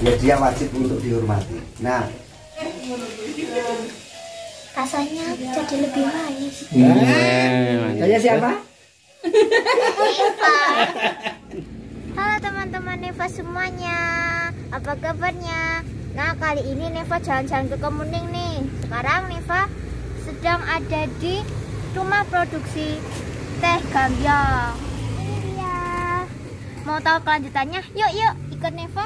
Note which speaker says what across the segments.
Speaker 1: ya dia wajib untuk dihormati. Nah,
Speaker 2: rasanya jadi lebih manis.
Speaker 3: Saya siapa?
Speaker 2: Neva. Halo teman-teman Neva semuanya, apa kabarnya? Nah, kali ini Neva jalan-jalan ke Kemuning nih. Sekarang Neva sedang ada di rumah produksi teh Gambyong. Ini dia. Mau tahu kelanjutannya? Yuk ikut Neva.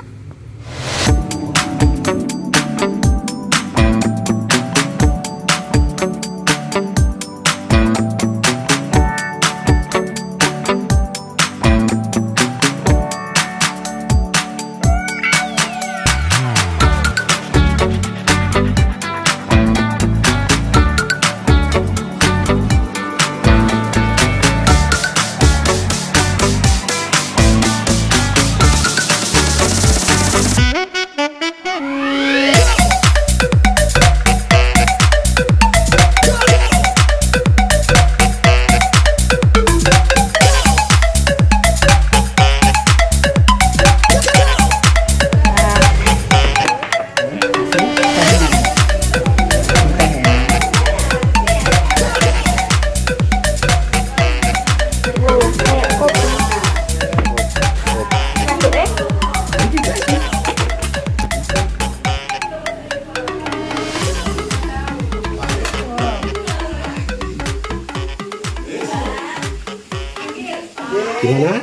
Speaker 3: Gimana?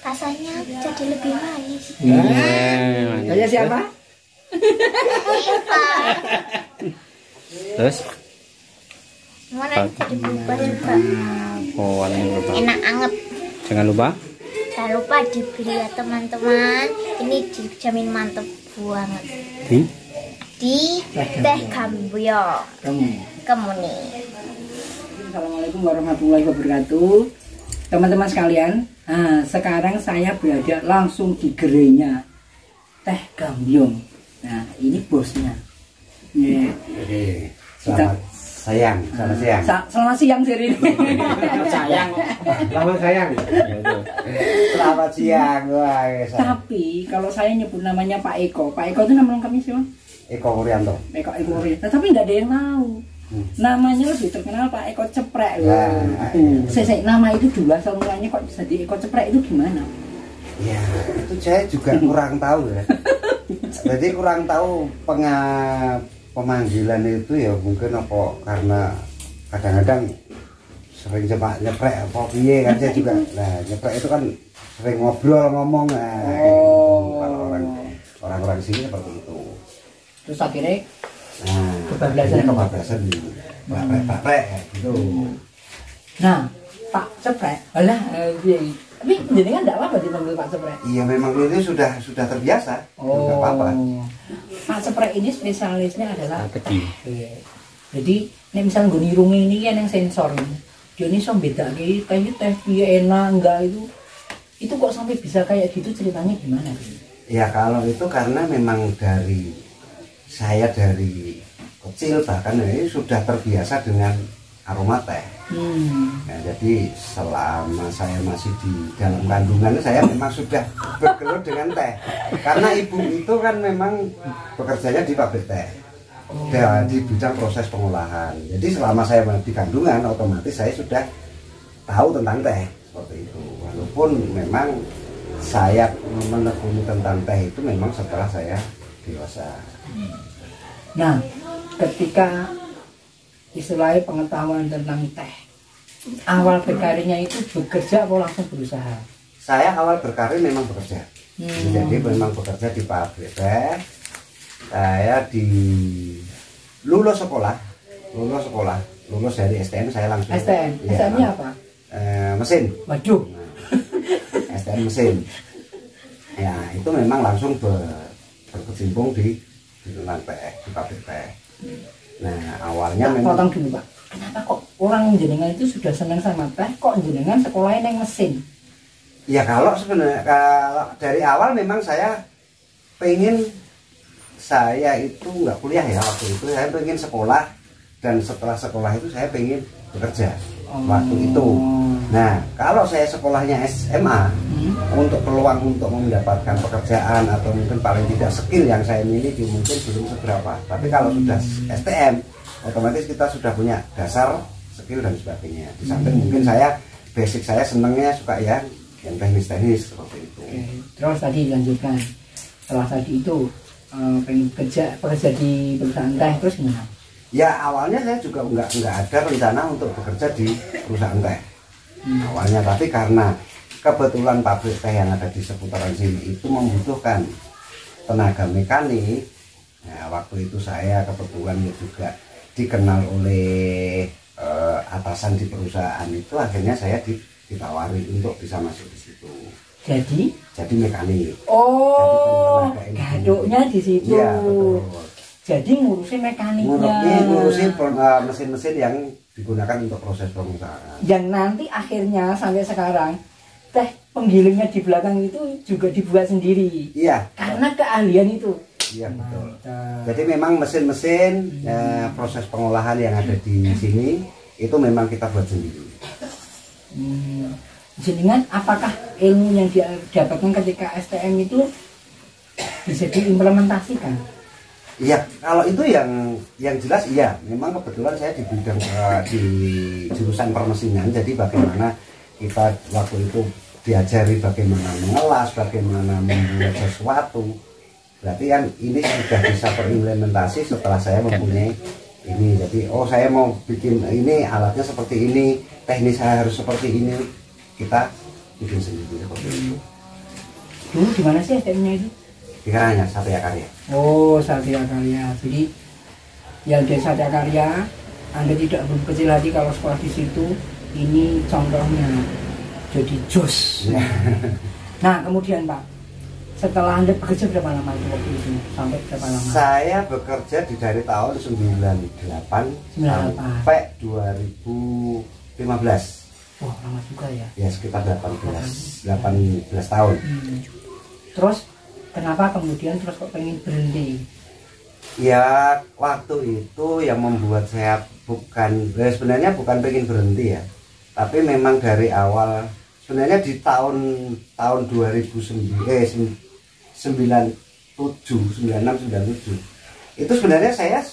Speaker 2: Rasanya jadi lebih manis.
Speaker 3: Saya siapa?
Speaker 2: Neva.
Speaker 4: Terus?
Speaker 2: Mana jadi berubah juga.
Speaker 4: Oh, warnanya berubah.
Speaker 2: Enak anget.
Speaker 4: Jangan lupa.
Speaker 2: Jangan lupa dibeli ya teman-teman. Ini dijamin mantep banget. Di teh Gambyong Kemuning.
Speaker 3: Assalamualaikum warahmatullahi wabarakatuh. Teman-teman sekalian, sekarang saya berada langsung di gerainya teh Gambyong. Nah, ini bosnya.
Speaker 1: oke. Selamat siang.
Speaker 3: Selamat siang Siri.
Speaker 1: Sayang. Selamat sayang. Selamat siang. Wah,
Speaker 3: Tapi kalau saya nyebut namanya Pak Eko itu nama lengkapnya siapa?
Speaker 1: Eko Wuryanto.
Speaker 3: Eko Wuryanto. Tapi nggak ada yang tahu. Namanya lebih terkenal Pak Eko Ceprek. Nama itu dulu asal mulanya kok bisa di Eko Ceprek itu gimana?
Speaker 1: Ya, itu saya juga kurang tahu ya. Jadi kurang tahu pemanggilan itu ya mungkin apa karena kadang-kadang sering cuma nyeprek apa piye kan saya juga. Nah, nyeprek itu kan sering ngobrol ngomong kalau orang-orang sini seperti itu.
Speaker 3: Terus akhirnya
Speaker 1: kebablasan baprek gitu. Nah,
Speaker 3: Pak Ceprek, tapi jenengan enggak apa-apa dipanggil Pak Ceprek.
Speaker 1: Iya, memang ini sudah terbiasa. Enggak apa-apa.
Speaker 3: Pak Ceprek ini spesialisnya adalah
Speaker 4: Marketing.
Speaker 3: Jadi, nek misal nggo nirungi ini kan yang sensor ini. Dia ini iso bedake teh piye enak enggak itu. Itu kok sampai bisa kayak gitu, ceritanya gimana?
Speaker 1: Ya kalau itu karena memang saya dari kecil bahkan ini sudah terbiasa dengan aroma teh. Nah, jadi selama saya masih di dalam kandungan saya memang sudah bergelut dengan teh. Karena ibu itu kan memang bekerjanya di pabrik teh, di bidang proses pengolahan. Jadi selama saya di kandungan otomatis saya sudah tahu tentang teh seperti itu. Walaupun memang saya menekuni tentang teh itu memang setelah saya dewasa.
Speaker 3: Nah, ketika istilahnya pengetahuan tentang teh, awal berkarirnya itu bekerja atau langsung berusaha?
Speaker 1: Saya awal berkarir memang bekerja. Jadi memang bekerja di pabrik teh. Saya lulus dari STM saya langsung.
Speaker 3: STM?
Speaker 1: Ya,
Speaker 3: STM-nya apa?
Speaker 1: Mesin.
Speaker 3: Waduh.
Speaker 1: STM mesin. Ya, itu memang langsung berkecimpung di teh, di pabrik teh. Nah, awalnya memang
Speaker 3: potong dulu, Pak. Kenapa kok orang jenengan itu sudah senang sama teh, kok jenengan sekolahnya yang mesin?
Speaker 1: Ya kalau dari awal memang saya pengen, saya itu nggak kuliah ya waktu itu, saya pengen sekolah dan setelah sekolah itu saya pengen bekerja waktu itu. Nah, kalau saya sekolahnya SMA, untuk peluang untuk mendapatkan pekerjaan atau mungkin paling tidak skill yang saya miliki mungkin belum seberapa. Tapi kalau sudah STM, otomatis kita sudah punya dasar, skill dan sebagainya. Di samping mungkin saya basic saya senangnya suka yang teknis-teknis seperti itu.
Speaker 3: Oke. Terus tadi dilanjutkan, setelah tadi itu pengen bekerja di perusahaan teh, terus gimana?
Speaker 1: Ya awalnya saya juga nggak ada rencana untuk bekerja di perusahaan teh. Awalnya, tapi karena kebetulan pabrik teh yang ada di seputaran sini itu membutuhkan tenaga mekanik. Nah, waktu itu saya kebetulan juga dikenal oleh atasan di perusahaan itu, akhirnya saya ditawari untuk bisa masuk di situ. Jadi mekanik.
Speaker 3: Oh, gadoknya di situ.
Speaker 1: Iya, betul.
Speaker 3: Jadi ngurusin mekaniknya.
Speaker 1: Ngurusin mesin-mesin yang digunakan untuk proses pengusahaan.
Speaker 3: Yang nanti akhirnya sampai sekarang teh penggilingnya di belakang itu juga dibuat sendiri.
Speaker 1: Iya.
Speaker 3: Karena keahlian itu.
Speaker 1: Iya, betul. Jadi memang mesin-mesin proses pengolahan yang ada di sini itu memang kita buat sendiri.
Speaker 3: Jenengan apakah ilmu yang didapatkan ketika STM itu bisa diimplementasikan?
Speaker 1: Iya, kalau itu yang jelas iya. Memang kebetulan saya di bidang di jurusan permesinan. Jadi bagaimana kita waktu itu diajari bagaimana mengelas, bagaimana membuat sesuatu. Berarti kan ini sudah bisa terimplementasi setelah saya mempunyai ini. Jadi saya mau bikin ini, alatnya seperti ini, teknis saya harus seperti ini. Kita bikin sendiri seperti itu.
Speaker 3: Dulu di mana sih STM-nya itu?
Speaker 1: Di Karanganyar, Satya Karya.
Speaker 3: Oh, Satya Karya. Jadi yang di Satya Karya, Anda tidak berkecil hati kalau sekolah di situ. Ini contohnya. Jadi jos. Nah, kemudian Pak, setelah Anda bekerja berapa lama itu waktu itu? Sampai berapa lama?
Speaker 1: Saya bekerja dari tahun 98 sampai 2015.
Speaker 3: Wah, lama juga ya.
Speaker 1: Ya, sekitar 18 tahun.
Speaker 3: Terus kenapa kemudian terus kok pengen berhenti?
Speaker 1: Ya, waktu itu yang membuat saya sebenarnya bukan pengen berhenti ya. Tapi memang dari awal, sebenarnya di tahun 96, 97 itu sebenarnya saya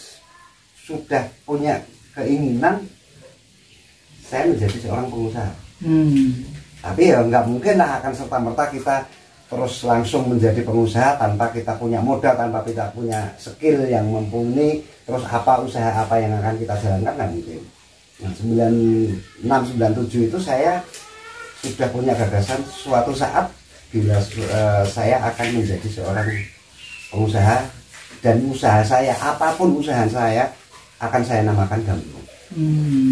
Speaker 1: sudah punya keinginan saya menjadi seorang pengusaha. Tapi ya nggak mungkin lah akan serta-merta kita terus langsung menjadi pengusaha tanpa kita punya modal, tanpa kita punya skill yang mumpuni. Terus usaha apa yang akan kita jalankan, nggak mungkin. Nah, 96, 97 itu saya sudah punya gagasan suatu saat bila saya akan menjadi seorang pengusaha, dan usaha saya, apapun usaha saya, akan saya namakan Gamyong.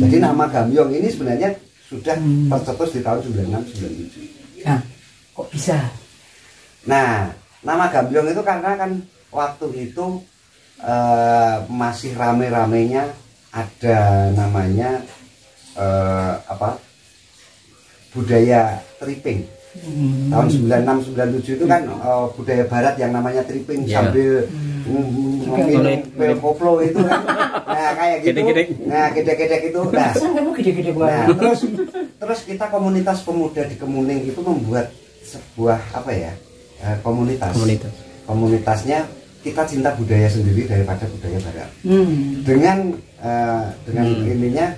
Speaker 1: Jadi nama Gamyong ini sebenarnya sudah tercetus di tahun 96, 97.
Speaker 3: Nah, kok bisa?
Speaker 1: Nah, nama Gamyong itu karena kan waktu itu masih rame-ramenya ada namanya budaya tripping. Tahun 96, 97 itu kan budaya barat yang namanya tripping sambil minum pil koplo itu kan. Nah, kayak gitu. Nah, gedek-gedek itu. Nah, terus kita komunitas pemuda di Kemuning itu membuat sebuah komunitas. Komunitasnya kita cinta budaya sendiri daripada budaya barat. Dengan ininya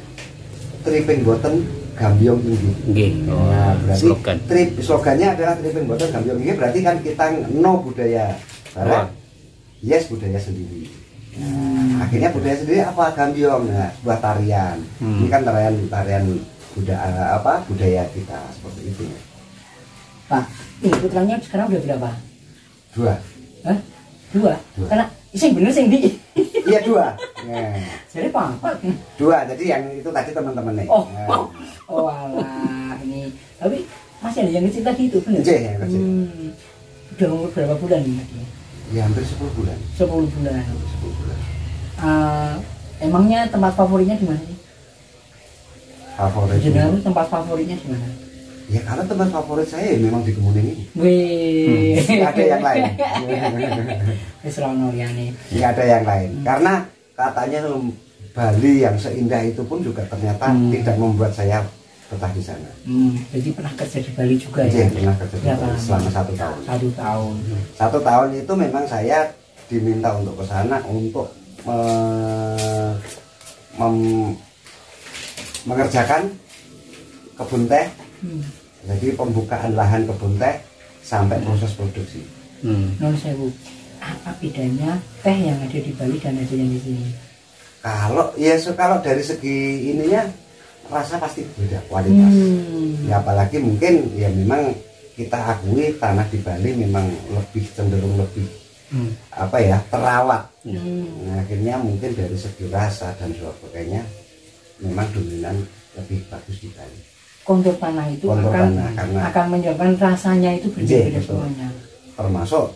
Speaker 1: tripping boten Gamyong tinggi. Nah, berarti slogannya adalah tripping boten Gamyong tinggi. Berarti kan kita no budaya barat, yes budaya sendiri. Nah, akhirnya budaya sendiri apa? Gamyong. Nah, sebuah tarian. Ini kan tarian budaya kita seperti itu.
Speaker 3: Pak, ini putranya sekarang udah berapa?
Speaker 1: 2.
Speaker 3: Hah? 2? Karena sing bener sing di.
Speaker 1: Iya 2. Nah.
Speaker 3: Jadi apa?
Speaker 1: 2. Jadi yang itu tadi teman-teman nih.
Speaker 3: Oh alah, ini. Tapi masih ada yang kecil tadi itu bener?
Speaker 1: Iya, yang kecil.
Speaker 3: Udah umur berapa bulan ini?
Speaker 1: Ya hampir 10 bulan.
Speaker 3: 10 bulan.
Speaker 1: 10 bulan.
Speaker 3: Emangnya tempat favoritnya di mana sih?
Speaker 1: Favorit.
Speaker 3: Jenengan tempat favoritnya di mana?
Speaker 1: Ya karena tempat favorit saya memang di Kemuning ini.
Speaker 3: Wih.
Speaker 1: Nggak ada yang lain.
Speaker 3: Wis rono liyane.
Speaker 1: Nggak ada yang lain. Karena katanya Bali yang seindah itu pun juga ternyata tidak membuat saya betah di sana.
Speaker 3: Jadi pernah kerja di Bali juga
Speaker 1: ya?
Speaker 3: Pernah
Speaker 1: kerja di Bali selama 1 tahun.
Speaker 3: 1 tahun.
Speaker 1: 1 tahun itu memang saya diminta untuk ke sana untuk mengerjakan kebun teh. Jadi pembukaan lahan kebun teh sampai proses produksi.
Speaker 3: Non sewu, apa bedanya teh yang ada di Bali dan ada yang di sini?
Speaker 1: Kalau dari segi ininya rasa pasti beda kualitas. Ya apalagi mungkin ya memang kita akui tanah di Bali memang cenderung lebih terawat. Nah, akhirnya mungkin dari segi rasa dan sebagainya memang dominan lebih bagus di Bali.
Speaker 3: Kontur tanah itu akan menyebabkan rasanya itu berbeda semuanya.
Speaker 1: Termasuk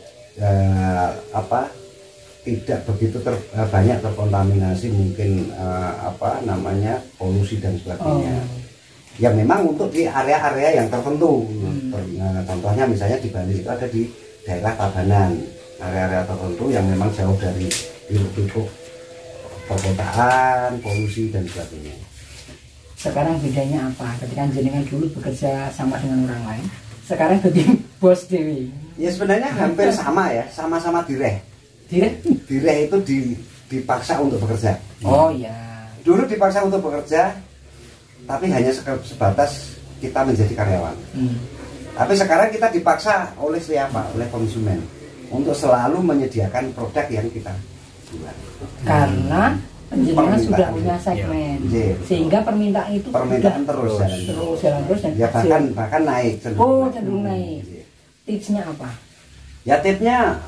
Speaker 1: tidak begitu banyak terkontaminasi mungkin polusi dan sebagainya. Ya memang untuk di area-area yang tertentu. Contohnya misalnya di Bali itu ada di daerah Tabanan, area-area tertentu yang memang jauh dari hiruk-pikuk perkotaan, polusi dan sebagainya.
Speaker 3: Sekarang bedanya apa? Ketika jenengan dulu bekerja sama dengan orang lain, sekarang jadi bos dewi.
Speaker 1: Ya sebenarnya hampir sama ya, sama-sama direh. Direh itu dipaksa untuk bekerja.
Speaker 3: Oh ya.
Speaker 1: Dulu dipaksa untuk bekerja, tapi hanya sebatas kita menjadi karyawan. Tapi sekarang kita dipaksa oleh siapa? Oleh konsumen untuk selalu menyediakan produk yang kita jual.
Speaker 3: Karena penjenengan sudah punya segmen, sehingga permintaan itu
Speaker 1: terus jalan dan ya bahkan naik.
Speaker 3: Cenderung naik. Tipsnya apa?
Speaker 1: Ya tipsnya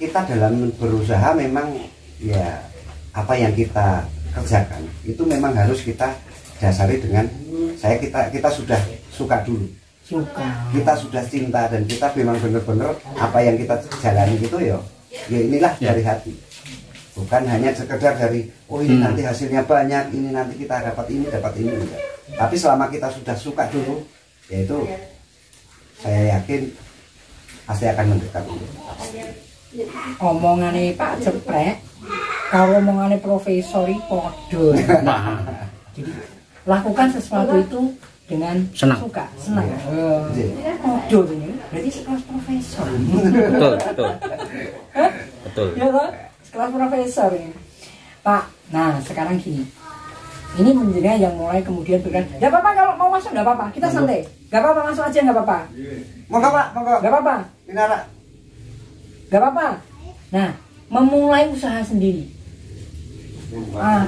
Speaker 1: kita dalam berusaha memang ya apa yang kita kerjakan itu memang harus kita dasari dengan kita sudah suka dulu. Kita sudah cinta dan kita memang benar-benar apa yang kita jalani gitu ya inilah dari hati. Bukan hanya sekedar dari ini nanti hasilnya banyak, ini nanti kita dapat ini enggak. Tapi selama kita sudah suka dulu, yaitu saya yakin pasti akan mendekat.
Speaker 3: Omongannya Pak Ceprek, kalau omongannya Profesor podo. Jadi lakukan sesuatu itu dengan suka, senang. Podo ini, berarti sekelas profesor. Betul. Ya kan? Sekelas profesor ini. Pak, nah sekarang gini. Ini menjadi yang mulai kemudian berkata, gak apa-apa kalau mau masuk, gak apa-apa, kita santai. Gak apa-apa, masuk aja, gak apa-apa.
Speaker 1: Monggo Pak, monggo.
Speaker 3: Gak apa-apa. Gak apa-apa. Nah, memulai usaha sendiri.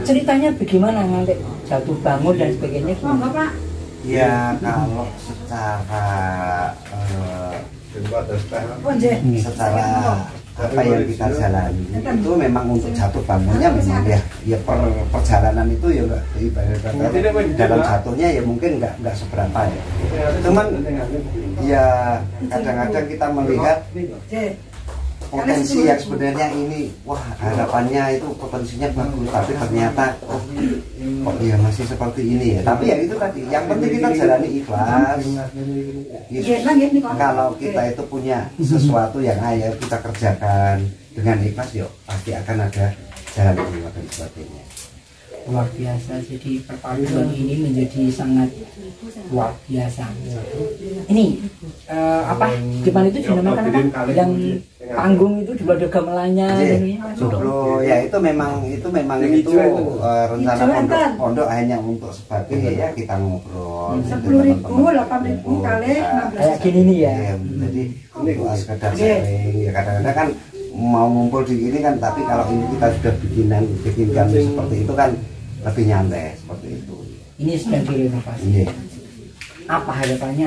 Speaker 3: Ceritanya bagaimana nanti jatuh bangun dan sebagainya gimana Pak?
Speaker 1: Ya kalau secara apa yang kita jalani itu memang untuk jatuh bangunnya memang ya perjalanan itu ya enggak ibaratnya dalam jatuhnya ya mungkin enggak seberapa ya. Cuman ya kadang-kadang kita melihat potensi yang sebenarnya ini harapannya itu potensinya bagus tapi ternyata kok ya masih seperti ini ya. Tapi ya itu tadi yang penting kita jalani ikhlas. Kalau kita itu punya sesuatu yang ayo kita kerjakan dengan ikhlas yuk pasti akan ada jalan keluar dan sebagainya.
Speaker 3: Luar biasa, jadi perpaduan ini menjadi sangat luar biasa. Ini depan itu dinamakan apa? Yang panggung itu juga ada gamelannya.
Speaker 1: Ya itu memang rencana pondok hanya untuk sebagai ya kita ngobrol.
Speaker 3: 10.000, 8.000 kali 16. Kayak gini nih ya.
Speaker 1: Jadi untuk sekedar sharing ya kadang-kadang kan mau ngumpul di ini kan, tapi kalau ini kita sudah bikinkan seperti itu kan lebih nyantai seperti itu.
Speaker 3: Ini sedang direnovasi. Apa harapannya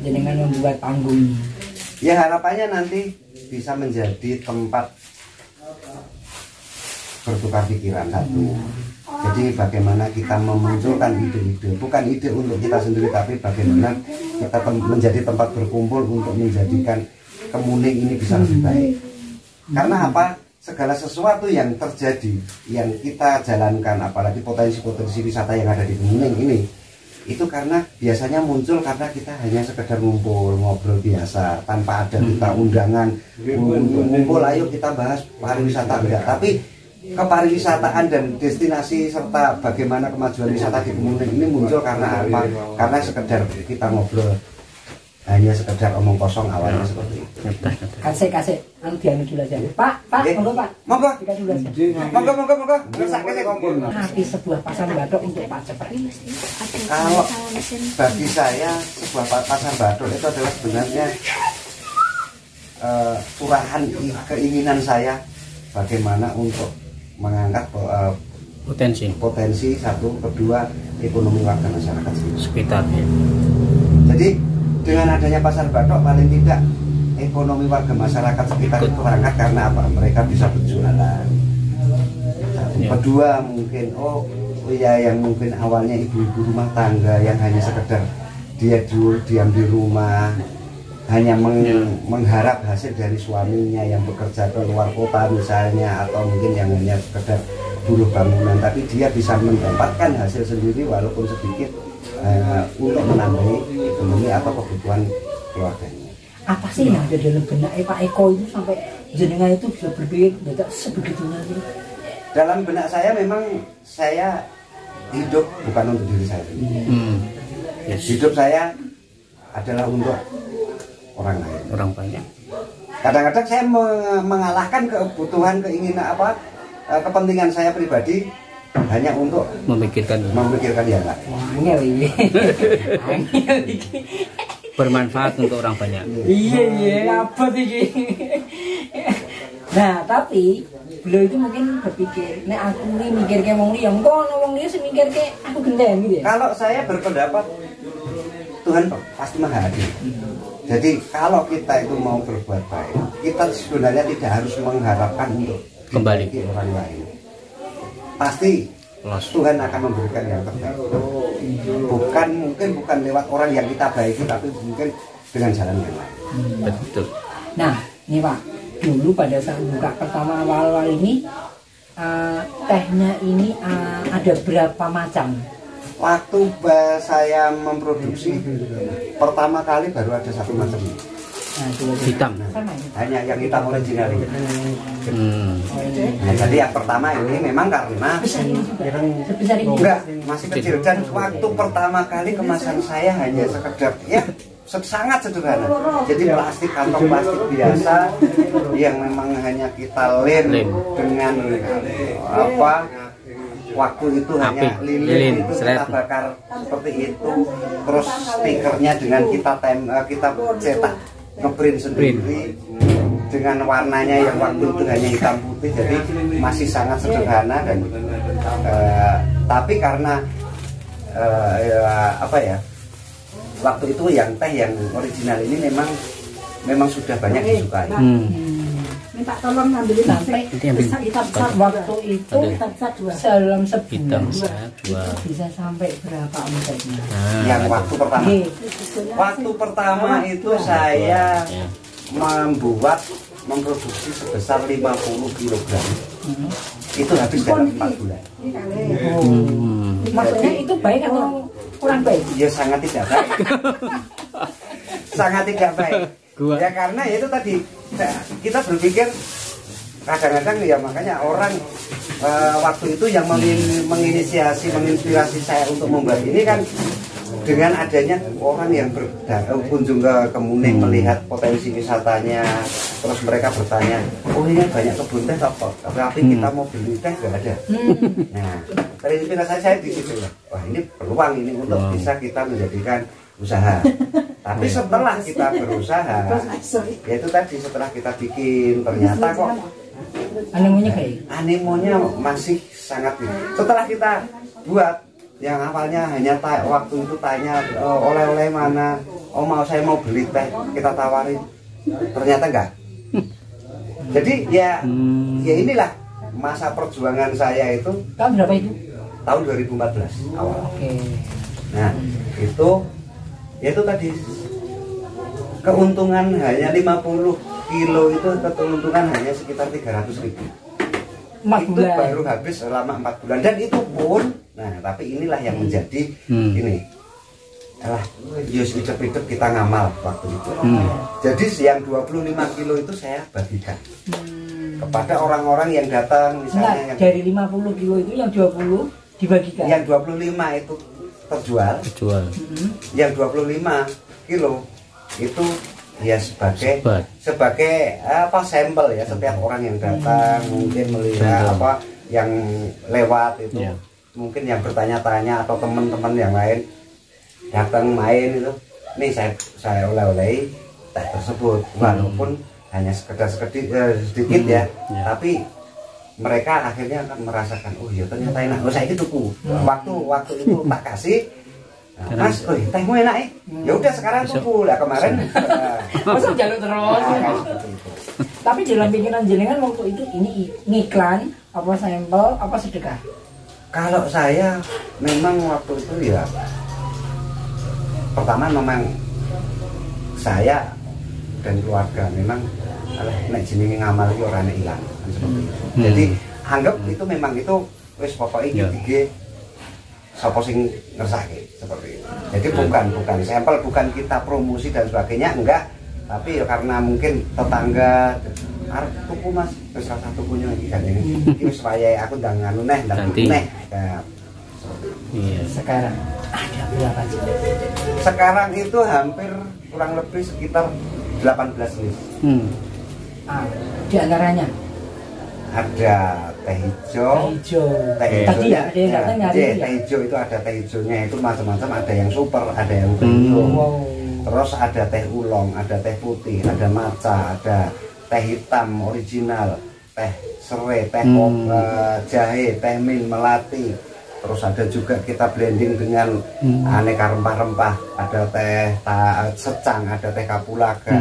Speaker 3: dengan membuat panggung ini?
Speaker 1: Ya harapannya nanti bisa menjadi tempat bertukar pikiran satu. Jadi bagaimana kita memunculkan ide-ide, bukan ide untuk kita sendiri, tapi bagaimana kita menjadi tempat berkumpul untuk menjadikan Kemuning ini bisa lebih baik. Karena apa? Segala sesuatu yang terjadi, yang kita jalankan, apalagi potensi-potensi wisata yang ada di Kemuning ini, itu karena biasanya muncul karena kita hanya sekedar ngumpul, ngobrol biasa, tanpa ada kita undangan untuk ngumpul, ayo kita bahas pariwisata enggak. Tapi kepariwisataan dan destinasi serta bagaimana kemajuan wisata di Kemuning ini muncul karena apa? Karena sekedar kita ngobrol, hanya sekedar omong kosong awalnya seperti itu.
Speaker 3: Kasih, dianu dulu aja. Pak, monggo Pak.
Speaker 1: Monggo.
Speaker 3: Dikasih dulu aja.
Speaker 1: Monggo. Ngesake sik kompon.
Speaker 3: Arti sebuah pasar batok untuk Pak Cepret.
Speaker 1: Kalau bagi saya sebuah pasar batok itu adalah sebenarnya curahan keinginan saya bagaimana untuk mengangkat potensi satu, kedua ekonomi warga masyarakat
Speaker 4: sekitar.
Speaker 1: Jadi dengan adanya pasar batok paling tidak ekonomi warga masyarakat sekitar itu terangkat karena apa? Mereka bisa berjualan. Satu, kedua mungkin yang mungkin awalnya ibu-ibu rumah tangga yang hanya sekedar dia diam di rumah, hanya mengharap hasil dari suaminya yang bekerja ke luar kota misalnya, atau mungkin yang hanya sekedar buruh bangunan, tapi dia bisa mendapatkan hasil sendiri walaupun sedikit untuk menambahi ekonomi atau kebutuhan keluarganya.
Speaker 3: Apa sih yang ada dalam benak Pak Eko itu sampai jenengan itu bisa berpikir sebegitunya gitu?
Speaker 1: Dalam benak saya memang saya hidup bukan untuk diri saya sendiri. Hidup saya adalah untuk orang lain,
Speaker 4: orang banyak.
Speaker 1: Kadang-kadang saya mengalahkan kebutuhan, keinginan kepentingan saya pribadi hanya untuk memikirkan yang lain.
Speaker 4: Bermanfaat untuk orang banyak.
Speaker 3: Iya, apa iki? Nah, tapi beliau itu mungkin berpikir, nek aku ini mikir kayak wong liya, engko ono wong liya sing mikir kayak aku gendeng gitu ya.
Speaker 1: Kalau saya berpendapat Tuhan pasti Maha Adil. Jadi kalau kita itu mau berbuat baik, kita sebenarnya tidak harus mengharapkan untuk
Speaker 4: kembali
Speaker 1: ke orang lain. Pasti Tuhan akan memberikan yang terbaik. Bukan lewat orang yang kita baiki, tapi mungkin dengan jalan yang lain.
Speaker 4: Betul.
Speaker 3: Nah, ini Pak, dulu pada saat buka pertama awal-awal ini tehnya ini ada berapa macam?
Speaker 1: Waktu saya memproduksi pertama kali baru ada satu macam.
Speaker 4: Hitam.
Speaker 1: Hanya yang hitam original ini. Nah, jadi yang pertama ini memang karena enggak, masih kecil, dan waktu pertama kali kemasan saya hanya sekedar sangat sederhana. Jadi kantong plastik biasa yang memang hanya kita lem dengan waktu itu hanya lilin itu kita bakar seperti itu, terus stikernya dengan kita cetak ngeprint sendiri dengan warnanya yang waktu itu hanya hitam putih, jadi masih sangat sederhana. Dan tapi karena waktu itu yang teh yang original ini memang sudah banyak disukai.
Speaker 5: Minta tolong ngambilin sampai waktu itu dalam sebulan
Speaker 3: bisa sampai berapa omsetnya?
Speaker 1: Yang waktu pertama itu saya memproduksi sebesar 50 kg. Itu habis dalam 4 bulan.
Speaker 3: Maksudnya itu baik atau kurang baik?
Speaker 1: Ya sangat tidak baik. Sangat tidak baik. Ya karena itu tadi kita berpikir kadang-kadang ya, makanya orang waktu itu yang menginspirasi saya untuk membuat ini kan dengan adanya orang yang berkunjung ke Kemuning melihat potensi wisatanya, terus mereka bertanya, oh ini banyak kebun teh apa? Tapi kita mau beli teh nggak ada. Nah, terinspirasi saya di situ, wah ini peluang ini untuk bisa kita menjadikan usaha. Tapi setelah kita berusaha, yaitu tadi setelah kita bikin, ternyata kok animonya masih sangat. Setelah kita buat, yang awalnya hanya waktu itu tanya oleh-oleh mana, saya mau beli teh, kita tawarin, ternyata enggak. Jadi ya inilah masa perjuangan saya itu.
Speaker 3: Tahun berapa itu?
Speaker 1: Tahun 2014 awal. Nah itu tadi keuntungan hanya 50 kilo itu, keuntungan hanya sekitar 300.000. Itu baru habis selama 4 bulan, dan itu pun tapi inilah yang menjadi ini hidup kita ngamal waktu itu. Jadi yang 25 kilo itu saya bagikan kepada orang-orang yang datang misalnya.
Speaker 3: Enggak, dari 50 kilo itu yang 20 dibagikan.
Speaker 1: Yang 25 itu terjual. Yang 25 kilo itu ya sebagai apa sampel ya, setiap orang yang datang mungkin melihat apa yang lewat itu mungkin yang bertanya-tanya atau teman-teman yang lain datang main itu, nih saya oleh-oleh teh tersebut walaupun hanya sekedar sedikit ya, tapi mereka akhirnya akan merasakan, oh ya ternyata enak, oh saya itu tuku waktu itu tak kasih. Nah, Mas, tehmu enak ya udah sekarang tuku lah kemarin.
Speaker 3: Masa jaluk terus. Tapi dalam pikiran jenengan waktu itu ini ngiklan apa sampel apa sedekah?
Speaker 1: Kalau saya memang waktu itu ya pertama memang saya dan keluarga memang nek jenenge ngamal iki ora nek ilang seperti itu. Jadi anggap itu memang itu wis pokoke iki sapa sing ngersake seperti itu. Jadi bukan sampel, bukan kita promosi dan sebagainya, enggak, tapi ya karena mungkin tetangga arep tuku Mas, wis rasa tukunya iki kan ini. Iki wis wayahe aku ndang anu neh, ndang tuku neh.
Speaker 3: Sekarang ada berapa jenis?
Speaker 1: Sekarang itu hampir kurang lebih sekitar 18 jenis.
Speaker 3: Di antaranya
Speaker 1: ada teh hijau. Teh hijau itu ada teh hijaunya itu macam-macam, ada yang super, ada yang premium. Terus ada teh oolong, ada teh putih, ada matcha, ada teh hitam original, teh serai, teh jahe, teh mint, melati. Terus ada juga kita blending dengan aneka rempah-rempah, ada teh secang, ada teh kapulaga.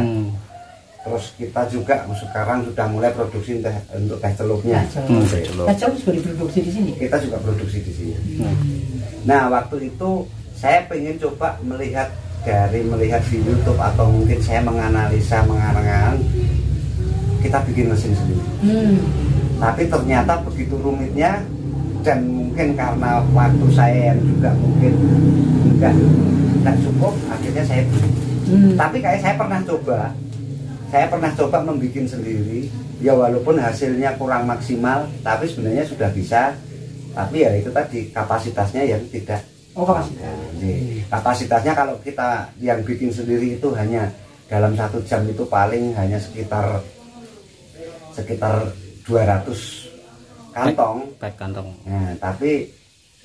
Speaker 1: Terus kita juga sekarang sudah mulai produksi teh untuk teh celupnya.
Speaker 3: Teh celup sudah diproduksi di sini.
Speaker 1: Kita juga produksi di sini. Nah, waktu itu saya pengen coba melihat di YouTube atau mungkin saya menganalisa kita bikin mesin sendiri. Tapi ternyata begitu rumitnya dan mungkin karena waktu saya yang juga mungkin enggak cukup, akhirnya saya beli. Tapi kayak saya pernah coba membuat sendiri, ya walaupun hasilnya kurang maksimal, tapi sebenarnya sudah bisa. Tapi ya itu tadi kapasitasnya yang tidak. Kapasitasnya kalau kita yang bikin sendiri itu hanya dalam 1 jam itu paling hanya sekitar 200 kantong. Nah, tapi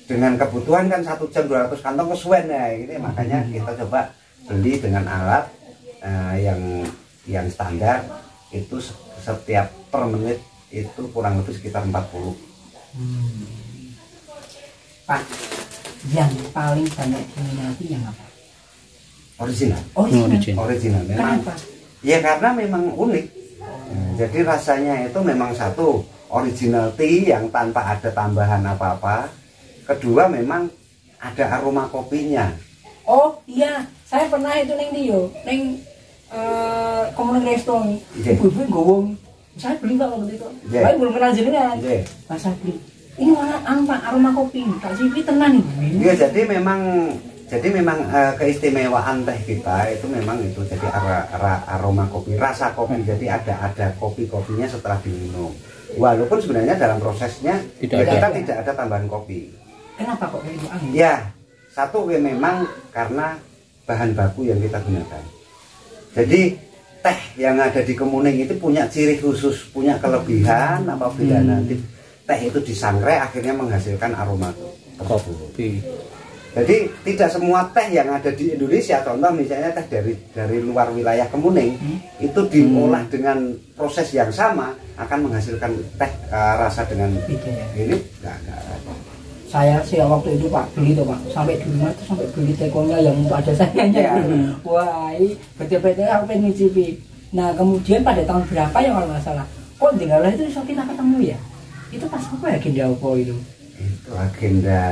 Speaker 1: dengan kebutuhan kan 1 jam 200 kantong kesuwen ya, ini makanya kita coba beli dengan alat yang standar itu setiap per menit itu kurang lebih sekitar 40.
Speaker 3: Pak, yang paling banyak diminati yang apa?
Speaker 1: Original memang.
Speaker 3: Kenapa?
Speaker 1: Ya karena memang unik. Jadi rasanya itu memang satu original tea yang tanpa ada tambahan apa-apa. Kedua memang ada aroma kopinya. Oh
Speaker 3: iya, saya pernah itu neng komunitas restoran, ibu-ibu ngomong, saya beli nggak waktu itu, saya belum kenal jenengan, masa beli, ini mana aroma kopi, tak sih tenan nih.
Speaker 1: Iya, jadi memang keistimewaan teh kita itu memang itu jadi aroma kopi, rasa kopi, jadi ada kopinya setelah diminum. Walaupun sebenarnya dalam prosesnya kita tidak ada tambahan kopi.
Speaker 3: Kenapa kok itu angin?
Speaker 1: Ya, satu memang karena bahan baku yang kita gunakan. Jadi teh yang ada di Kemuning itu punya ciri khusus, punya kelebihan apabila nanti teh itu disangrai akhirnya menghasilkan aroma kopi. Jadi tidak semua teh yang ada di Indonesia, contoh misalnya teh dari luar wilayah Kemuning itu diolah dengan proses yang sama akan menghasilkan teh rasa dengan ini enggak.
Speaker 3: Saya sih waktu itu Pak beli tuh Pak, sampai di rumah tuh sampai beli tekonya yang untuk ada sayangnya. Wah, betul-betul aku pengen nyicipi. Nah kemudian pada tahun berapa ya kalau nggak salah, kok tinggal itu so kita ketemu ya? Itu pas apa agenda apa itu?
Speaker 1: Itu agenda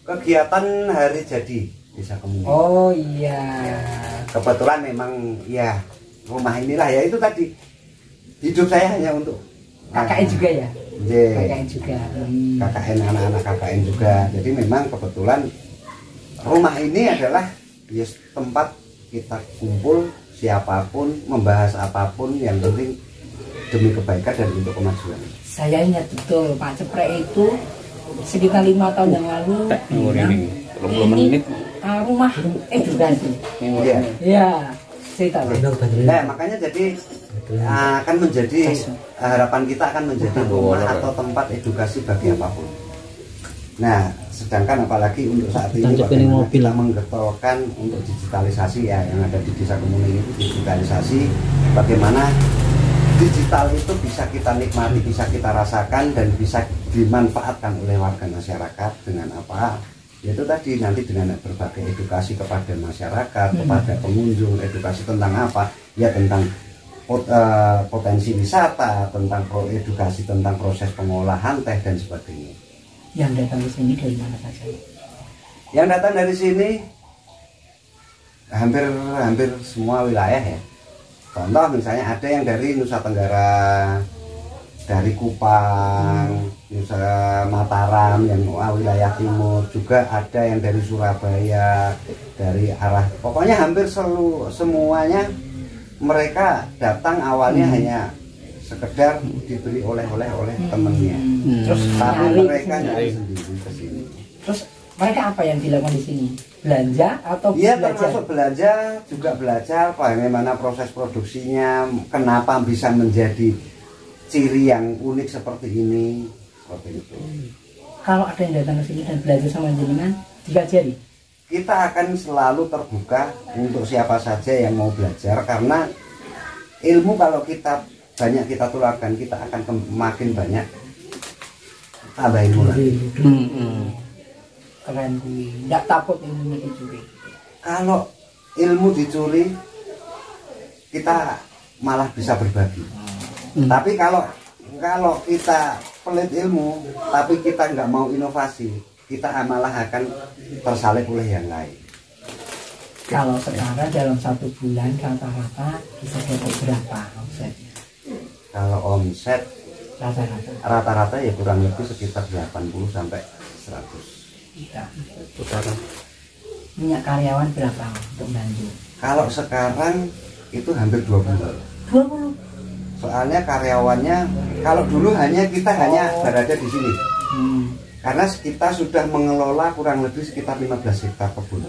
Speaker 1: kegiatan hari jadi Desa Kemuning.
Speaker 3: Oh iya.
Speaker 1: Kebetulan memang ya rumah inilah ya itu tadi hidup saya hanya untuk
Speaker 3: KKN juga ya. KKN juga.
Speaker 1: KKN anak-anak KKN juga. Jadi memang kebetulan rumah ini adalah ya tempat kita kumpul siapapun membahas apapun yang penting demi kebaikan dan untuk kemajuan.
Speaker 3: Saya ingat betul Pak Ceprek itu sekitar 5 tahun yang lalu ini rumah edukasi.
Speaker 1: Iya.
Speaker 3: Iya, cerita.
Speaker 1: Nah, makanya jadi akan menjadi harapan kita akan menjadi rumah atau tempat edukasi bagi apapun. Nah, sedangkan apalagi untuk saat ini bagaimana kita menggetolkan untuk digitalisasi ya yang ada di Desa Kemuning itu digitalisasi, bagaimana digital itu bisa kita nikmati, bisa kita rasakan dan bisa dimanfaatkan oleh warga masyarakat dengan apa? Yaitu tadi nanti dengan berbagai edukasi kepada masyarakat, kepada pengunjung, edukasi tentang apa? Ya tentang potensi wisata, tentang edukasi tentang proses pengolahan teh dan sebagainya.
Speaker 3: Yang datang ke sini dari mana saja?
Speaker 1: Yang datang dari sini hampir semua wilayah ya. Contoh misalnya ada yang dari Nusa Tenggara, dari Kupang, Nusa Mataram yang wilayah timur, juga ada yang dari Surabaya, dari arah pokoknya hampir semuanya mereka datang awalnya hanya sekedar diberi oleh-oleh oleh temennya. Terus tapi mereka nyari sendiri ke sini.
Speaker 3: Terus mereka apa yang dilakukan di sini? Belanja atau
Speaker 1: iya,
Speaker 3: belajar?
Speaker 1: termasuk belanja, juga belajar bagaimana proses produksinya, kenapa bisa menjadi ciri yang unik seperti ini, seperti itu.
Speaker 3: Kalau ada yang datang ke sini dan belajar sama jenengan, dipelajari?
Speaker 1: Kita akan selalu terbuka untuk siapa saja yang mau belajar, karena ilmu kalau kita banyak kita tularkan, kita akan makin banyak tambah ilmu lagi.
Speaker 3: Keren gue, nggak takut ilmunya dicuri.
Speaker 1: Kalau ilmu dicuri, kita malah bisa berbagi. Tapi kalau kita pelit ilmu, tapi kita nggak mau inovasi, kita malah akan tersalib oleh yang lain.
Speaker 3: Kalau sekarang dalam 1 bulan rata-rata bisa dapat berapa omsetnya?
Speaker 1: Kalau omset rata-rata ya kurang lebih sekitar 80 sampai 100.
Speaker 3: Iya. Punya karyawan berapa untuk bantu?
Speaker 1: Kalau sekarang itu hampir 20. Soalnya karyawannya kalau dulu kita hanya berada di sini. Karena kita sudah mengelola kurang lebih sekitar 15 hektar kebun.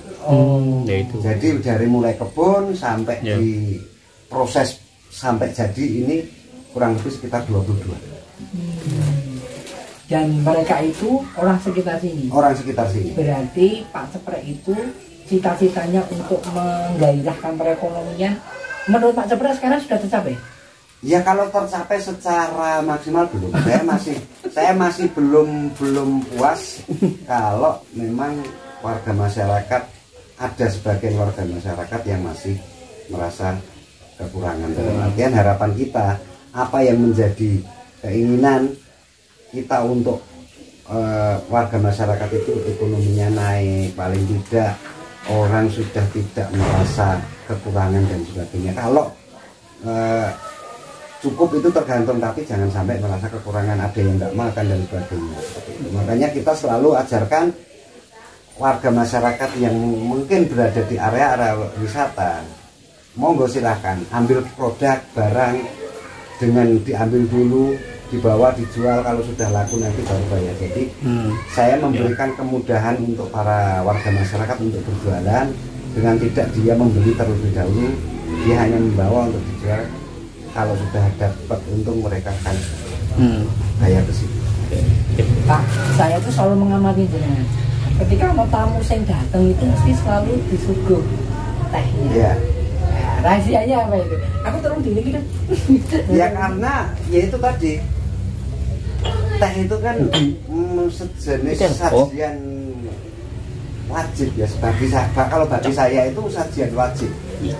Speaker 4: Ya itu.
Speaker 1: Jadi dari mulai kebun sampai di proses sampai jadi ini kurang lebih sekitar 22.
Speaker 3: Dan mereka itu orang sekitar sini.
Speaker 1: Orang sekitar sini.
Speaker 3: Berarti Pak Ceprek itu cita-citanya untuk menggairahkan perekonomian menurut Pak Ceprek sekarang sudah tercapai?
Speaker 1: Ya kalau tercapai secara maksimal belum. Saya masih belum puas kalau memang warga masyarakat, ada sebagian warga masyarakat yang masih merasa kekurangan. Dalam artian harapan kita, apa yang menjadi keinginan kita untuk warga masyarakat itu ekonominya naik, paling tidak orang sudah tidak merasa kekurangan dan sebagainya. Kalau cukup itu tergantung, tapi jangan sampai merasa kekurangan, ada yang nggak makan dan sebagainya. Makanya kita selalu ajarkan warga masyarakat yang mungkin berada di area-area wisata, monggo silahkan ambil produk barang dengan diambil dulu, dibawa dijual, kalau sudah laku nanti baru bayar. Jadi saya memberikan kemudahan untuk para warga masyarakat untuk berjualan dengan tidak dia membeli terlebih dahulu, dia hanya membawa untuk dijual. Kalau sudah dapat untung mereka akan bayar ke situ.
Speaker 3: Pak, saya tuh selalu mengamati jenengan. Ketika mau tamu yang datang itu mesti selalu disuguh tehnya.
Speaker 1: Iya.
Speaker 3: Nah, rahasianya apa itu? Aku turun di sini kan.
Speaker 1: Ya karena ya itu tadi, teh itu kan sejenis sajian wajib ya kalau bagi saya itu sajian wajib.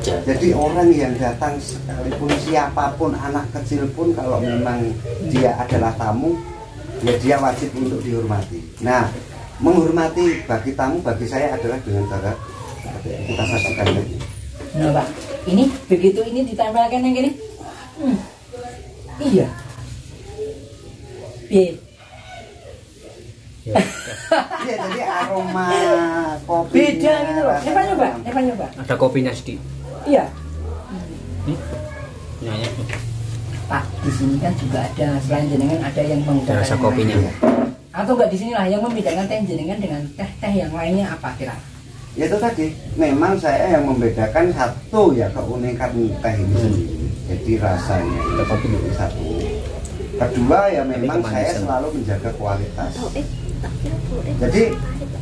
Speaker 1: Jadi orang yang datang sekalipun siapapun, anak kecil pun, kalau memang dia adalah tamu, ya dia wajib untuk dihormati. Nah, menghormati bagi tamu bagi saya adalah dengan cara kita saksikan lagi.
Speaker 3: Nah Pak, ini begitu ini ditempelkan yang gini. Iya.
Speaker 1: Iya, jadi aroma kopi
Speaker 3: beda gitu loh. Neva nyoba.
Speaker 4: Ada kopinya sedikit.
Speaker 3: Iya.
Speaker 4: Nih. Nyanya.
Speaker 3: Pak, di sini kan juga ada selain jenengan ada yang menggunakan
Speaker 4: rasa kopinya.
Speaker 3: Atau enggak di sinilah yang membedakan teh jenengan dengan teh-teh yang lainnya apa kira?
Speaker 1: Ya itu tadi, memang saya yang membedakan satu ya keunikan teh ini sendiri. Jadi rasanya itu satu. Kedua ya memang saya selalu menjaga kualitas. Jadi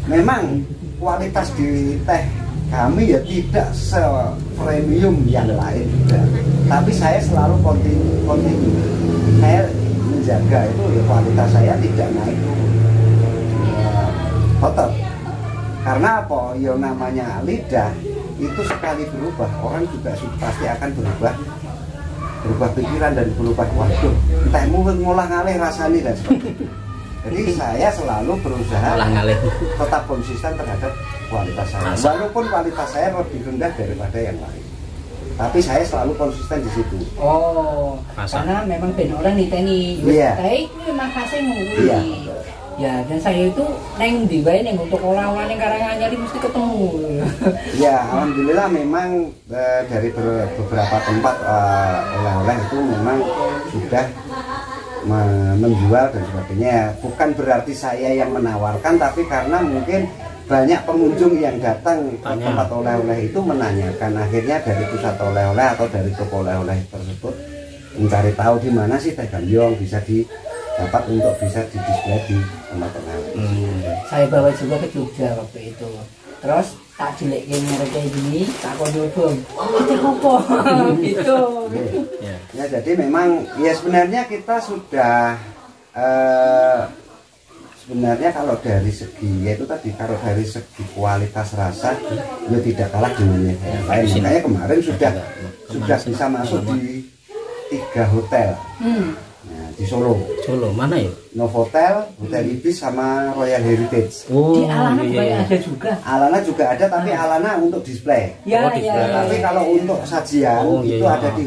Speaker 1: memang kualitas di teh kami ya tidak se-premium yang lain juga. Tapi saya selalu kontinu. Saya menjaga itu ya kualitas saya tidak naik turun. Tetap. Karena apa? Ya namanya lidah itu sekali berubah, orang juga pasti akan berubah pikiran dan berubah waduh, tehmu ngolah ngalih rasanya dan sebagainya. Jadi saya selalu berusaha tetap konsisten terhadap kualitas saya. Walaupun kualitas saya lebih rendah daripada yang lain, tapi saya selalu konsisten di situ.
Speaker 3: Oh, karena memang ben orang niteni, teh itu memang khasnya nguri. Ya, dan saya itu neng di wae neng untuk olah-olah neng Karanganyar mesti ketemu.
Speaker 1: Ya, alhamdulillah memang dari beberapa tempat oleh-oleh itu memang sudah menjual dan sebagainya. Bukan berarti saya yang menawarkan, tapi karena mungkin banyak pengunjung yang datang ke tempat oleh-oleh itu menanyakan. Akhirnya dari pusat oleh-oleh atau dari toko oleh-oleh tersebut mencari tahu di mana sih teh Gambyong bisa dapat untuk bisa didisplay di tempat oleh-oleh.
Speaker 3: Saya bawa juga ke Jogja waktu itu. Terus tak jelek mereka gini, tak kondobong. Itu apa? Gitu.
Speaker 1: Ya jadi memang ya sebenarnya kita sudah sebenarnya kalau dari segi yaitu tadi kalau dari segi kualitas rasa ya tidak kalah dengan yang lain. Makanya kemarin sudah bisa masuk di 3 hotel. Nah, di Solo
Speaker 4: mana ya?
Speaker 1: Novotel, Hotel Ibis sama Royal Heritage.
Speaker 3: Di Alana juga ada juga.
Speaker 1: Alana juga ada, tapi Alana untuk display.
Speaker 3: Ya.
Speaker 1: Tapi kalau untuk sajian itu ada di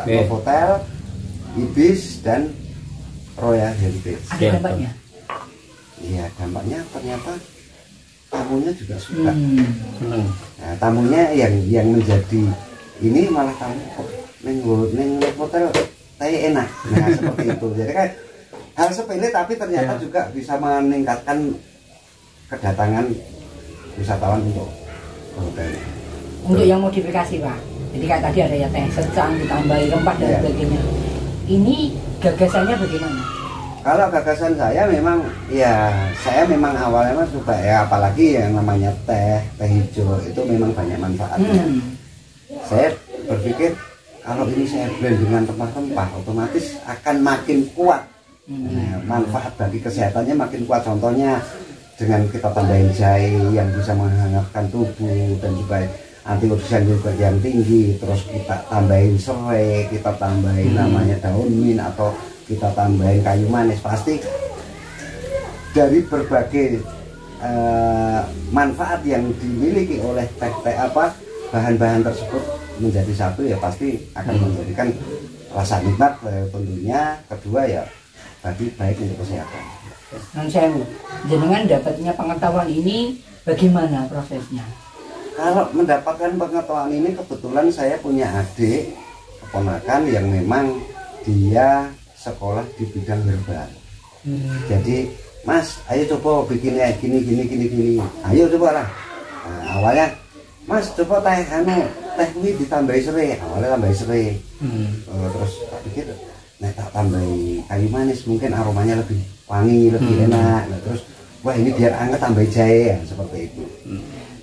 Speaker 1: Novotel, Ibis dan Royal Heritage.
Speaker 3: Ada dampaknya?
Speaker 1: Iya, dampaknya ternyata tamunya juga suka. Nah, tamunya yang menjadi ini malah tamu neng hotel teh enak. Nah seperti itu. Jadi kan hal sepele tapi ternyata juga bisa meningkatkan kedatangan wisatawan untuk hotelnya.
Speaker 3: Untuk yang modifikasi Pak. Jadi kayak tadi ada ya teh secang ditambahi rempah dan sebagainya. Ini gagasannya bagaimana?
Speaker 1: Kalau gagasan saya memang ya saya memang awalnya suka ya apalagi yang namanya teh hijau itu memang banyak manfaatnya. Saya berpikir kalau ini saya blend dengan rempah-rempah otomatis akan makin kuat. Manfaat bagi kesehatannya makin kuat. Contohnya dengan kita tambahin jahe yang bisa menghangatkan tubuh dan juga antioksidan juga yang tinggi, terus kita tambahin serai, kita tambahin namanya daun mint atau kita tambahin kayu manis, pasti dari berbagai manfaat yang dimiliki oleh bahan-bahan tersebut menjadi satu ya pasti akan menjadikan rasa nikmat tentunya. Kedua ya baik untuk kesehatan.
Speaker 3: Dan saya jenengan dapatnya pengetahuan ini bagaimana prosesnya?
Speaker 1: Kalau mendapatkan pengetahuan ini kebetulan saya punya adik keponakan yang memang dia sekolah di bidang herbal. Jadi Mas, ayo coba bikin kayak gini. Ayo coba lah. Nah, awalnya Mas coba teh kuwi ditambahi serai, awalnya tambahi serai. Terus tak pikir tak tambahi kayu manis mungkin aromanya lebih wangi, lebih enak. Nah, terus wah ini biar anget tambahi jahe ya, seperti itu.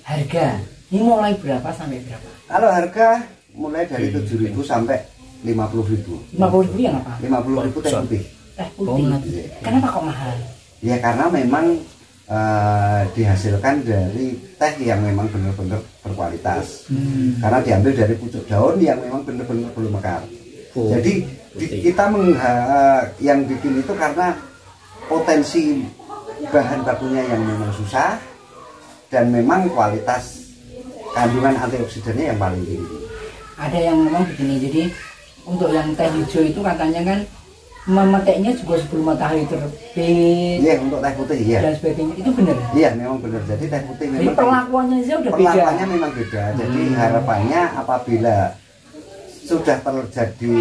Speaker 3: Harga ini mulai berapa sampai berapa?
Speaker 1: Kalau harga mulai dari 7.000 sampai 50.000.
Speaker 3: 50.000 yang apa?
Speaker 1: 50.000 teh putih.
Speaker 3: Teh putih. Kenapa kok mahal?
Speaker 1: Ya karena memang dihasilkan dari teh yang memang benar-benar berkualitas. Karena diambil dari pucuk daun yang memang benar-benar belum mekar. Jadi kita yang bikin itu karena potensi bahan bakunya yang memang susah dan memang kualitas kandungan antioksidannya yang paling tinggi.
Speaker 3: Ada yang memang begini, jadi untuk yang teh hijau itu katanya kan memetiknya juga sebelum matahari terbit.
Speaker 1: Iya, untuk teh putih iya.
Speaker 3: Dan sebagainya itu benar.
Speaker 1: Iya, memang benar. Jadi teh putih memang.
Speaker 3: Jadi perlakuannya saja udah beda.
Speaker 1: Perlakuannya memang beda. Jadi harapannya apabila sudah terjadi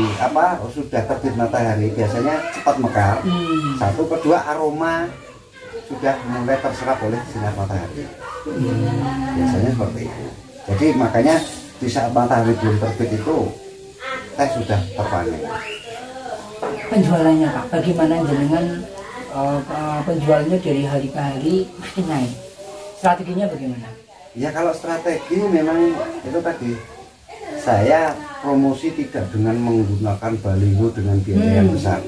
Speaker 1: sudah terbit matahari biasanya cepat mekar. Satu, kedua aroma sudah mulai terserap oleh sinar matahari. Biasanya seperti itu. Jadi makanya di saat matahari belum terbit itu teh sudah terpanen.
Speaker 3: Penjualannya Pak, bagaimana jenengan penjualnya dari hari ke hari makin naik? Strateginya bagaimana?
Speaker 1: Ya kalau strategi memang itu tadi, saya promosi tidak dengan menggunakan baliho dengan biaya yang besar,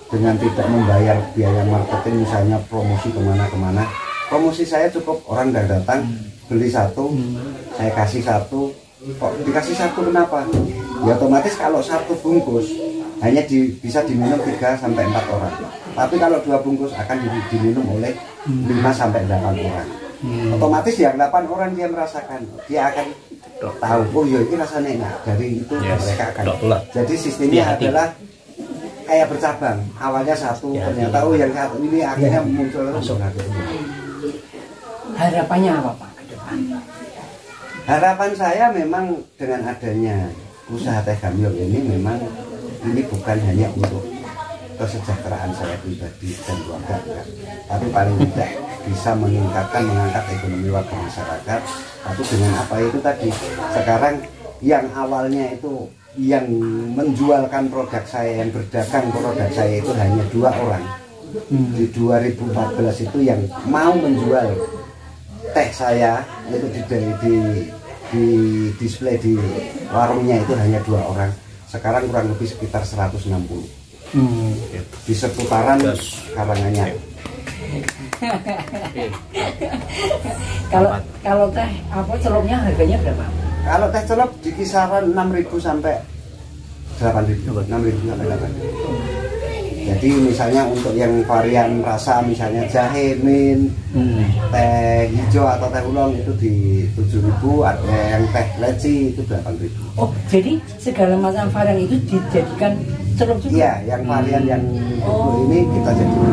Speaker 1: dengan tidak membayar biaya marketing, misalnya promosi kemana-kemana. Promosi saya cukup orang datang beli satu, saya kasih satu. Kok dikasih satu kenapa? Ya otomatis kalau satu bungkus hanya bisa diminum 3 sampai 4 orang. Tapi kalau 2 bungkus akan diminum oleh 5 sampai 8 orang. Otomatis yang 8 orang dia merasakan, dia akan tahu, oh ya ini rasanya enak. Dari itu mereka akan. Jadi sistemnya adalah kayak bercabang. Awalnya satu, ternyata oh yang satu ini akhirnya muncul.
Speaker 3: Harapannya apa Pak ke depan?
Speaker 1: Harapan saya memang dengan adanya usaha teh gamyong ini memang ini bukan hanya untuk kesejahteraan saya pribadi dan keluarga, tapi paling tidak bisa mengangkat ekonomi warga masyarakat. Tapi dengan apa itu tadi, sekarang yang awalnya itu yang menjualkan produk saya, yang berdagang produk saya itu hanya 2 orang. Di 2014 itu yang mau menjual teh saya itu di display di warungnya itu hanya 2 orang. Sekarang kurang lebih sekitar 160 di seputaran Karanganyar.
Speaker 3: Kalau teh celupnya harganya berapa?
Speaker 1: Kalau teh celup di kisaran 6.000 sampai 8.000, 6.000 sampai 8.000. Jadi misalnya untuk yang varian rasa misalnya jahe, mint, teh hijau atau teh oolong itu di 7.000, ada yang teh leci itu 8.000.
Speaker 3: Oh, jadi segala macam varian itu dijadikan celup juga?
Speaker 1: Iya, yang varian yang ini kita jadikan.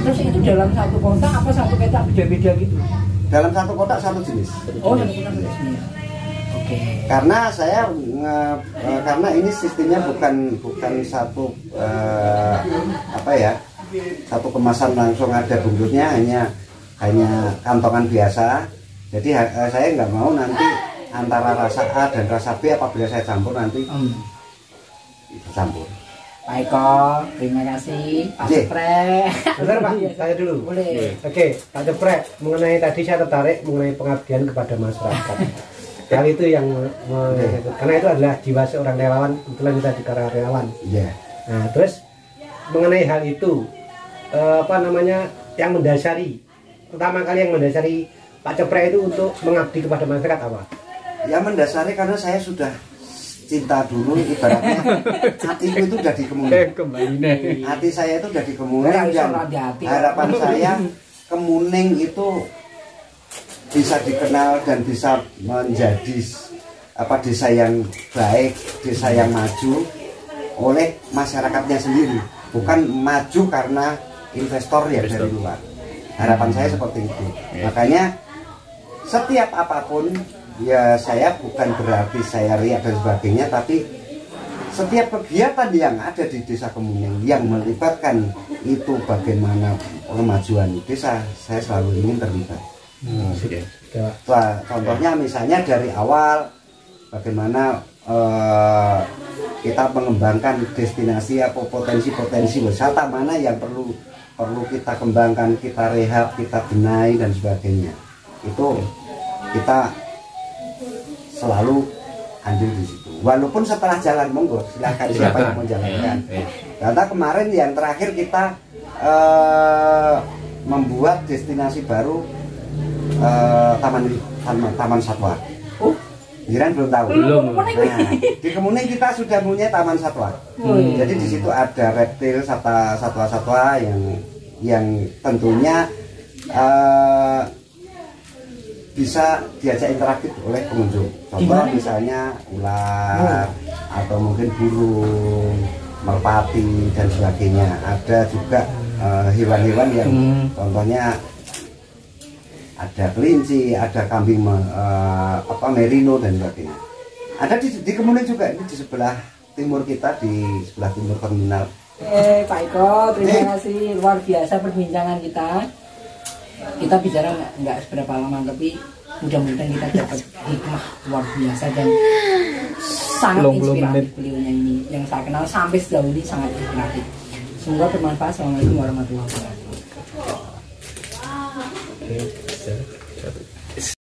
Speaker 3: Terus itu dalam satu kotak apa satu kotak beda-beda gitu?
Speaker 1: Dalam satu kotak satu jenis.
Speaker 3: Oh, satu kotak beda jenis. Okay.
Speaker 1: Karena saya karena ini sistemnya bukan satu satu kemasan langsung ada bungkusnya, hanya kantongan biasa. Jadi saya nggak mau nanti antara rasa A dan rasa B apabila saya campur nanti itu campur.
Speaker 3: Pak Eko, terima kasih Pak Ceprek.
Speaker 6: Benar Pak, saya dulu.
Speaker 3: Boleh.
Speaker 6: Oke, Pak Ceprek, mengenai tadi saya tertarik mengenai pengabdian kepada masyarakat. Hal itu yang karena itu adalah jiwa seorang relawan, kebetulan kita di relawan.
Speaker 1: Yeah.
Speaker 6: Nah, terus mengenai hal itu yang mendasari, pertama kali yang mendasari Pak Ceprek itu untuk mengabdi kepada masyarakat apa?
Speaker 1: Ya mendasari karena saya sudah cinta dulu, ibaratnya hatiku itu udah di Kemuning. Hati saya itu udah di Kemuning dan harapan saya Kemuning itu bisa dikenal dan bisa menjadi desa yang baik, desa yang maju oleh masyarakatnya sendiri, bukan maju karena investor ya dari luar. Harapan saya seperti itu. Makanya setiap apapun ya saya bukan berarti saya riak dan sebagainya, tapi setiap kegiatan yang ada di desa Kemuning yang melibatkan itu bagaimana kemajuan desa, saya selalu ingin terlibat. Contohnya misalnya dari awal bagaimana kita mengembangkan destinasi atau potensi-potensi wisata mana yang perlu kita kembangkan, kita rehab, kita benahi dan sebagainya. Itu kita selalu andil di situ. Walaupun setelah jalan monggo silakan siapa yang mau jalankan. Karena kemarin yang terakhir kita membuat destinasi baru Taman Satwa. Jiran belum tahu.
Speaker 4: Belum.
Speaker 1: Nah, di Kemuning kita sudah punya Taman Satwa. Jadi di situ ada reptil, satwa-satwa yang tentunya bisa diajak interaktif oleh pengunjung. Contoh misalnya ular atau mungkin burung, merpati dan sebagainya. Ada juga hewan-hewan yang contohnya ada kelinci, ada kambing merino dan sebagainya. Ada di Kemuning juga, ini di sebelah timur kita, di sebelah timur terminal.
Speaker 3: Pak Eko, terima kasih, luar biasa perbincangan kita. Kita bicara nggak seberapa lama, tapi mudah-mudahan kita dapat hikmah luar biasa dan sangat inspiratif beliaunya ini. Yang saya kenal sampai sejauh ini sangat inspiratif. Semoga bermanfaat. Assalamualaikum warahmatullahi wabarakatuh.